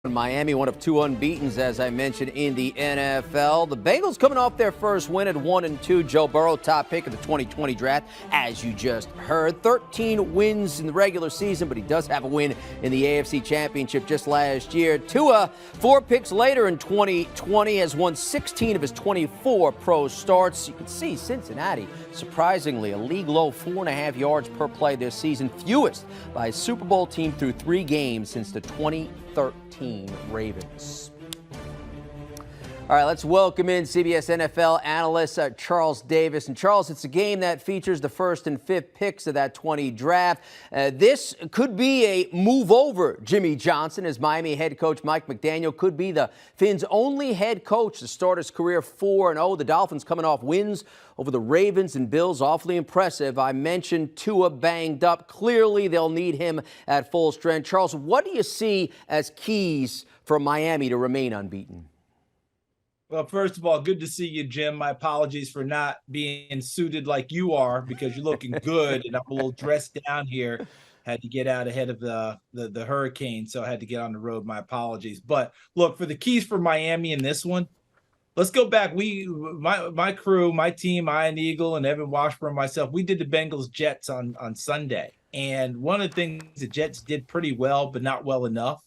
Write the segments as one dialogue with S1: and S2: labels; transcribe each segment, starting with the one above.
S1: Miami, one of two unbeatens, as I mentioned, in the NFL. The Bengals coming off their first win at 1-2. Joe Burrow, top pick of the 2020 draft, as you just heard. 13 wins in the regular season, but he does have a win in the AFC Championship just last year. Tua, 4 picks later in 2020, has won 16 of his 24 pro starts. You can see Cincinnati, surprisingly, a league low 4.5 yards per play this season, fewest by a Super Bowl team through 3 games since the 2013 Ravens. All right, let's welcome in CBS NFL analyst Charles Davis. And Charles, it's a game that features the first and fifth picks of that 20 draft. This could be a move over Jimmy Johnson, as Miami head coach Mike McDaniel could be the Fins' only head coach to start his career 4-0. The Dolphins coming off wins over the Ravens and Bills, awfully impressive. I mentioned Tua banged up. Clearly, they'll need him at full strength. Charles, what do you see as keys for Miami to remain unbeaten?
S2: Well, first of all, good to see you, Jim. My apologies for not being suited like you are, because you're looking good and I'm a little dressed down here. Had to get out ahead of the hurricane, so I had to get on the road. My apologies. But look, for the keys for Miami in this one, let's go back. My crew, my team, Ian Eagle and Evan Washburn, myself, we did the Bengals Jets on Sunday. And one of the things the Jets did pretty well, but not well enough,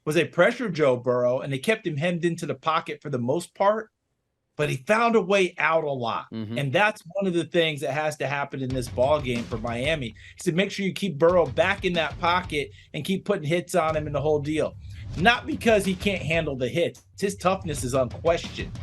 S2: was they pressured Joe Burrow, and they kept him hemmed into the pocket for the most part, but he found a way out a lot. And that's one of the things that has to happen in this ball game for Miami, is to make sure you keep Burrow back in that pocket and keep putting hits on him and the whole deal. Not because he can't handle the hits. His toughness is unquestioned,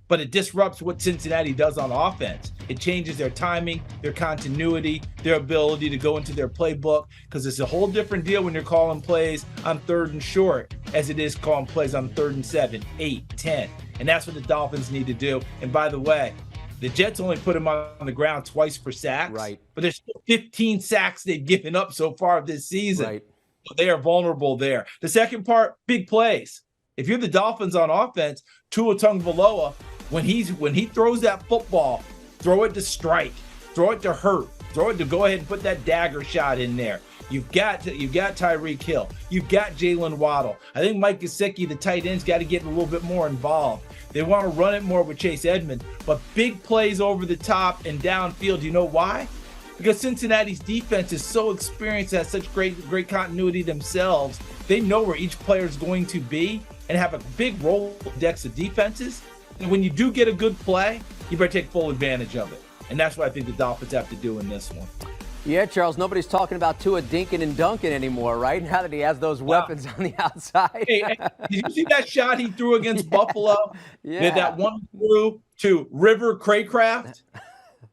S2: but it disrupts what Cincinnati does on offense. It changes their timing, their continuity, their ability to go into their playbook, because it's a whole different deal when you're calling plays on 3rd and short as it is calling plays on 3rd and 7, 8, 10. And that's what the Dolphins need to do. And by the way, the Jets only put him on the ground twice for sacks,
S1: right?
S2: But there's still 15 sacks they've given up so far this season.
S1: Right.
S2: So they are vulnerable there. The second part, big plays. If you're the Dolphins on offense, Tua Tagovailoa, when he throws that football, throw it to strike, throw it to hurt, throw it to go ahead and put that dagger shot in there. You've got Tyreek Hill. You've got Jalen Waddle. I think Mike Gesicki, the tight end's got to get a little bit more involved. They want to run it more with Chase Edmonds, but big plays over the top and downfield. You know why? Because Cincinnati's defense is so experienced, has such great continuity themselves. They know where each player is going to be and have a big Rolodex of defenses. And when you do get a good play, you better take full advantage of it. And that's what I think the Dolphins have to do in this one.
S1: Yeah, Charles, nobody's talking about Tua dinking and dunking anymore, right? Now that he has those weapons on the outside.
S2: Hey, did you see that shot he threw against Buffalo?
S1: Yeah.
S2: That one threw to River Craycraft?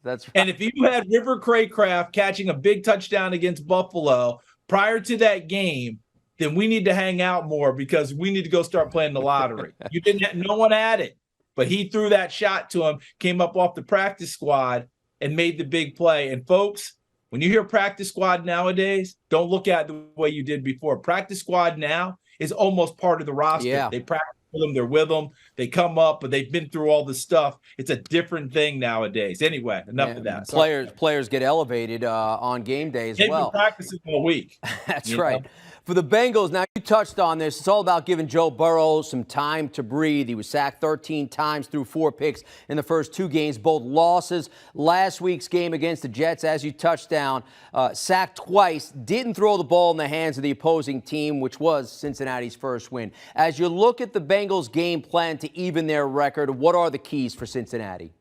S1: That's right.
S2: And if you had River Craycraft catching a big touchdown against Buffalo prior to that game, then we need to hang out more, because we need to go start playing the lottery. You didn't have, no one had it. But he threw that shot to him, came up off the practice squad, and made the big play. And folks, when you hear practice squad nowadays, don't look at it the way you did before. Practice squad now is almost part of the roster.
S1: Yeah.
S2: They practice with them, they're with them, they come up, but they've been through all the stuff. It's a different thing nowadays. Anyway, enough of that.
S1: Players get elevated on game day as well.
S2: They've been practicing all week.
S1: That's right. For the Bengals, now you touched on this, it's all about giving Joe Burrow some time to breathe. He was sacked 13 times, threw 4 picks in the first 2 games, both losses. Last week's game against the Jets, as you touched down, sacked twice, didn't throw the ball in the hands of the opposing team, which was Cincinnati's first win. As you look at the Bengals' game plan to even their record, what are the keys for Cincinnati?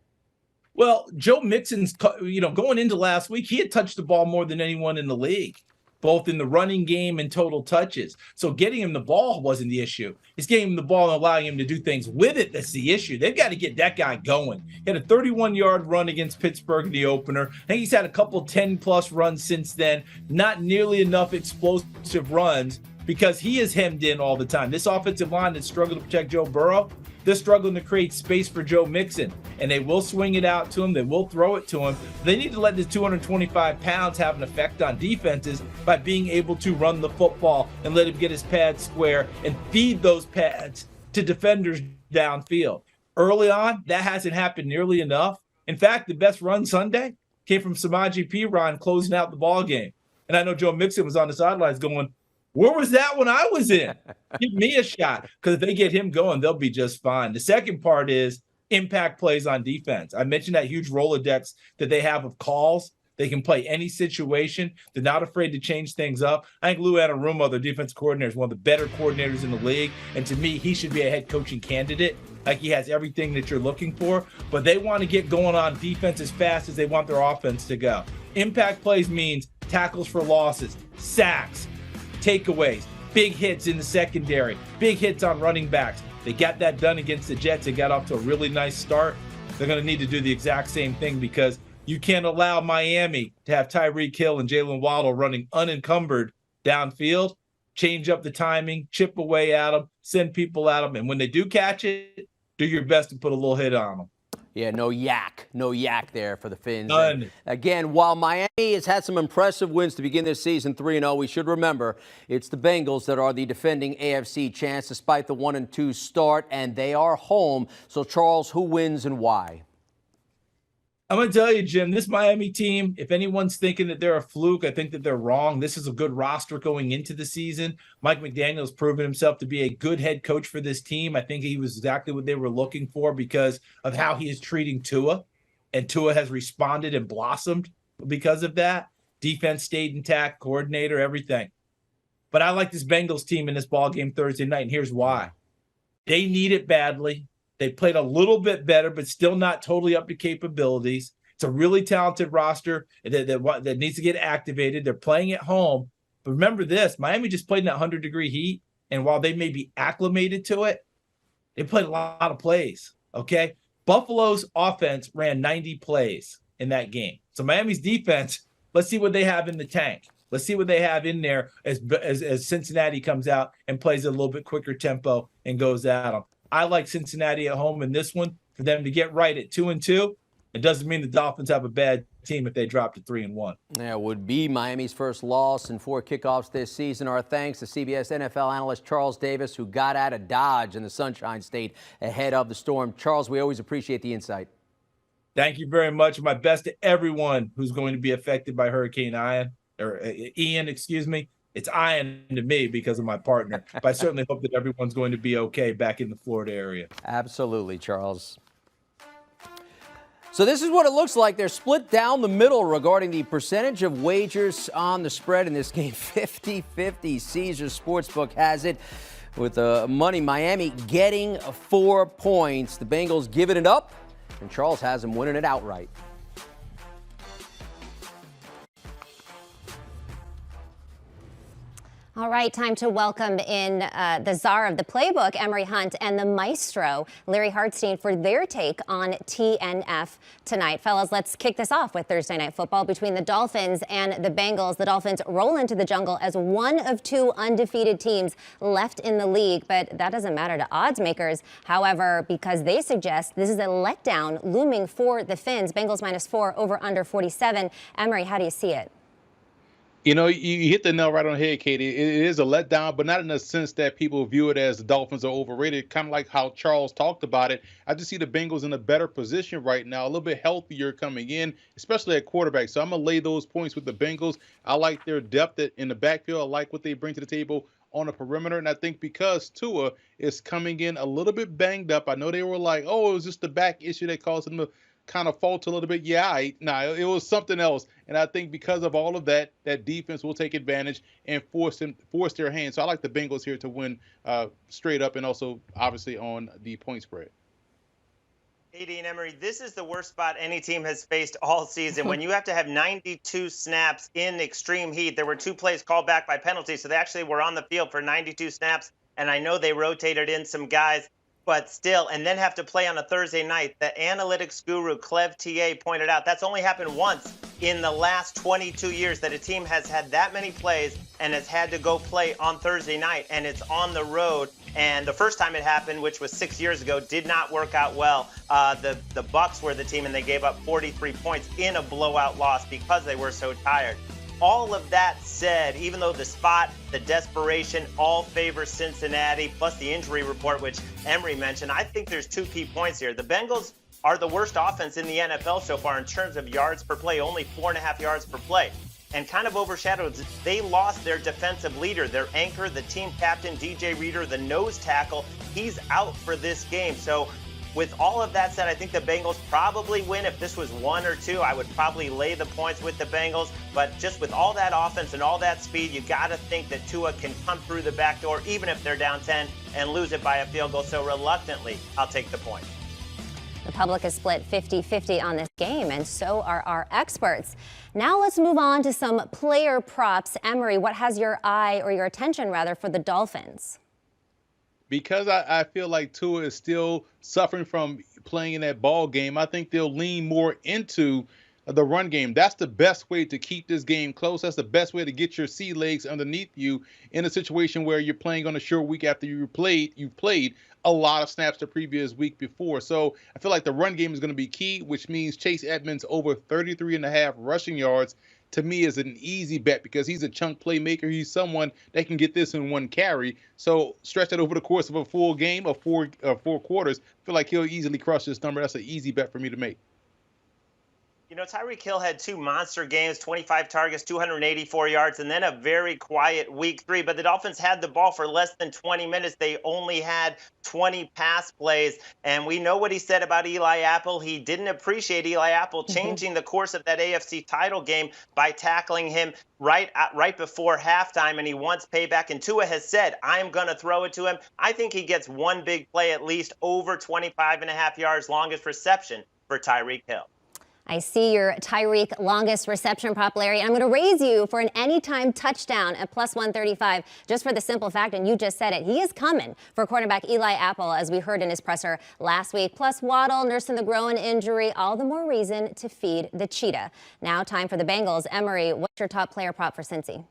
S2: Well, Joe Mixon's, going into last week, he had touched the ball more than anyone in the league, both in the running game and total touches. So getting him the ball wasn't the issue. It's getting him the ball and allowing him to do things with it that's the issue. They've got to get that guy going. He had a 31-yard run against Pittsburgh in the opener. I think he's had a couple 10-plus runs since then. Not nearly enough explosive runs, because he is hemmed in all the time. This offensive line that's struggled to protect Joe Burrow, they're struggling to create space for Joe Mixon, and they will swing it out to him. They will throw it to him. They need to let this 225 pounds have an effect on defenses by being able to run the football and let him get his pads square and feed those pads to defenders downfield. Early on, that hasn't happened nearly enough. In fact, the best run Sunday came from Samaje Perine closing out the ball game. And I know Joe Mixon was on the sidelines going, Where was that when I was in? Give me a shot. Because if they get him going, they'll be just fine. The second part is impact plays on defense. I mentioned that huge Rolodex that they have of calls. They can play any situation. They're not afraid to change things up. I think Lou Anarumo, their defense coordinator, is one of the better coordinators in the league. And to me, he should be a head coaching candidate. Like, he has everything that you're looking for. But they want to get going on defense as fast as they want their offense to go. Impact plays means tackles for losses, sacks, takeaways, big hits in the secondary, big hits on running backs. They got that done against the Jets. They got off to a really nice start. They're going to need to do the exact same thing, because you can't allow Miami to have Tyreek Hill and Jalen Waddle running unencumbered downfield. Change up the timing, chip away at them, send people at them. And when they do catch it, do your best to put a little hit on them.
S1: Yeah, no yak there for the Fins.
S2: None.
S1: Again, while Miami has had some impressive wins to begin this season, 3-0, we should remember it's the Bengals that are the defending AFC champs despite the 1-2 start, and they are home. So, Charles, who wins and why?
S2: I'm going to tell you, Jim, this Miami team, if anyone's thinking that they're a fluke, I think that they're wrong. This is a good roster going into the season. Mike McDaniel's proven himself to be a good head coach for this team. I think he was exactly what they were looking for because of how he is treating Tua. And Tua has responded and blossomed because of that. Defense stayed intact, coordinator, everything. But I like this Bengals team in this ballgame Thursday night, and here's why. They need it badly. They played a little bit better, but still not totally up to capabilities. It's a really talented roster that needs to get activated. They're playing at home. But remember this, Miami just played in that 100-degree heat, and while they may be acclimated to it, they played a lot of plays, okay? Buffalo's offense ran 90 plays in that game. So Miami's defense, let's see what they have in the tank. Let's see what they have in there as Cincinnati comes out and plays a little bit quicker tempo and goes at them. I like Cincinnati at home in this one for them to get right at 2-2. It doesn't mean the Dolphins have a bad team if they drop to 3-1.
S1: Yeah, it would be Miami's first loss in 4 kickoffs this season. Our thanks to CBS NFL analyst Charles Davis, who got out of Dodge in the Sunshine State ahead of the storm. Charles, we always appreciate the insight.
S2: Thank you very much. My best to everyone who's going to be affected by Hurricane Ian, excuse me. It's Ian to me because of my partner. But I certainly hope that everyone's going to be okay back in the Florida area.
S1: Absolutely, Charles. So this is what it looks like. They're split down the middle regarding the percentage of wagers on the spread in this game. 50-50. Caesars Sportsbook has it with money. Miami getting 4 points. The Bengals giving it up, and Charles has them winning it outright.
S3: All right, time to welcome in the czar of the playbook, Emery Hunt, and the maestro, Larry Hartstein, for their take on TNF tonight. Fellas, let's kick this off with Thursday Night Football between the Dolphins and the Bengals. The Dolphins roll into the jungle as one of 2 undefeated teams left in the league, but that doesn't matter to odds makers. However, because they suggest this is a letdown looming for the Fins. Bengals -4, over under 47. Emery, how do you see it?
S4: You know, you hit the nail right on the head, Katie. It is a letdown, but not in the sense that people view it as the Dolphins are overrated, kind of like how Charles talked about it. I just see the Bengals in a better position right now, a little bit healthier coming in, especially at quarterback. So I'm going to lay those points with the Bengals. I like their depth in the backfield. I like what they bring to the table on the perimeter. And I think because Tua is coming in a little bit banged up, I know they were like, oh, it was just the back issue that caused him to kind of falter a little bit. Yeah, it was something else. And I think because of all of that, that defense will take advantage and force their hand. So I like the Bengals here to win straight up and also obviously on the point spread.
S5: Katie and Emery, this is the worst spot any team has faced all season. When you have to have 92 snaps in extreme heat, there were 2 plays called back by penalty, so they actually were on the field for 92 snaps. And I know they rotated in some guys, but still, and then have to play on a Thursday night. The analytics guru, Clev TA, pointed out that's only happened once in the last 22 years that a team has had that many plays and has had to go play on Thursday night, and it's on the road. And the first time it happened, which was 6 years ago, did not work out well. The Bucs were the team, and they gave up 43 points in a blowout loss because they were so tired. All of that said, even though the spot, the desperation, all favor Cincinnati, plus the injury report, which Emery mentioned, I think there's 2 key points here. The Bengals are the worst offense in the NFL so far in terms of yards per play, only 4.5 yards per play. and kind of overshadowed. They lost their defensive leader, their anchor, the team captain, DJ Reader, the nose tackle. He's out for this game. So with all of that said, I think the Bengals probably win. If this was 1 or 2, I would probably lay the points with the Bengals. But just with all that offense and all that speed, you got to think that Tua can come through the back door, even if they're down 10, and lose it by a field goal. So reluctantly, I'll take the point.
S3: The public is split 50-50 on this game, and so are our experts. Now let's move on to some player props. Emery, what has your eye, or your attention rather, for the Dolphins?
S4: Because I feel like Tua is still suffering from playing in that ball game, I think they'll lean more into the run game. That's the best way to keep this game close. That's the best way to get your sea legs underneath you in a situation where you're playing on a short week after you've played a lot of snaps the previous week before. So I feel like the run game is going to be key, which means Chase Edmonds over 33.5 rushing yards to me is an easy bet because he's a chunk playmaker. He's someone that can get this in one carry. So stretch that over the course of a full game of four quarters. I feel like he'll easily crush this number. That's an easy bet for me to make.
S5: You know, Tyreek Hill had 2 monster games, 25 targets, 284 yards, and then a very quiet week 3. But the Dolphins had the ball for less than 20 minutes. They only had 20 pass plays. And we know what he said about Eli Apple. He didn't appreciate Eli Apple changing the course of that AFC title game by tackling him right before halftime. And he wants payback. And Tua has said, I'm going to throw it to him. I think he gets one big play, at least over 25.5 yards, longest reception for Tyreek Hill.
S3: I see your Tyreek longest reception prop, Larry. I'm going to raise you for an anytime touchdown at plus 135, just for the simple fact, and you just said it, he is coming for quarterback Eli Apple, as we heard in his presser last week. Plus Waddle nursing the groin injury, all the more reason to feed the cheetah. Now time for the Bengals. Emery, what's your top player prop for Cincy?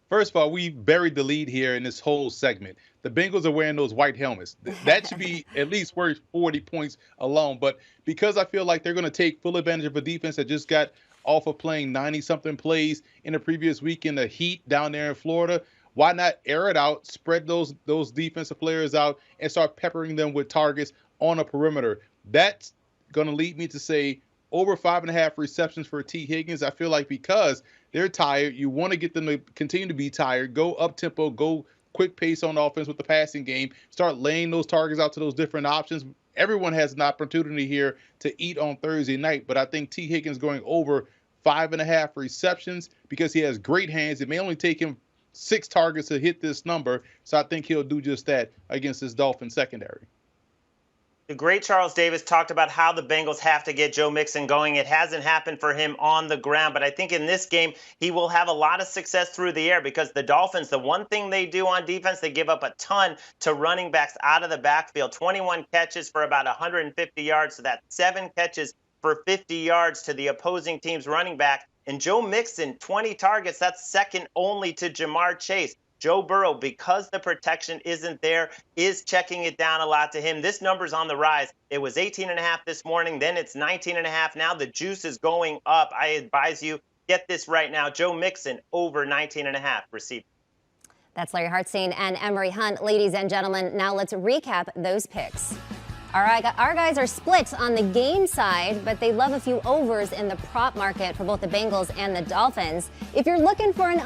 S4: First of all, we buried the lead here in this whole segment. The Bengals are wearing those white helmets. That should be at least worth 40 points alone. But because I feel like they're going to take full advantage of a defense that just got off of playing 90-something plays in the previous week in the heat down there in Florida, why not air it out, spread those defensive players out, and start peppering them with targets on a perimeter? That's going to lead me to say over 5.5 receptions for T. Higgins. I feel like because they're tired, you want to get them to continue to be tired, go up-tempo, go quick pace on offense with the passing game, start laying those targets out to those different options. Everyone has an opportunity here to eat on Thursday night, but I think T. Higgins going over 5.5 receptions because he has great hands. It may only take him 6 targets to hit this number, so I think he'll do just that against this Dolphin secondary.
S5: The great Charles Davis talked about how the Bengals have to get Joe Mixon going. It hasn't happened for him on the ground, but I think in this game, he will have a lot of success through the air because the Dolphins, the one thing they do on defense, they give up a ton to running backs out of the backfield. 21 catches for about 150 yards, so that's 7 catches for 50 yards to the opposing team's running back. And Joe Mixon, 20 targets, that's second only to Jamar Chase. Joe Burrow, because the protection isn't there, is checking it down a lot to him. This number's on the rise. It was 18.5 this morning. Then it's 19.5. Now the juice is going up. I advise you, get this right now. Joe Mixon over 19.5 receiving.
S3: That's Larry Hartstein and Emery Hunt. Ladies and gentlemen, now let's recap those picks. All right, our guys are split on the game side, but they love a few overs in the prop market for both the Bengals and the Dolphins. If you're looking for an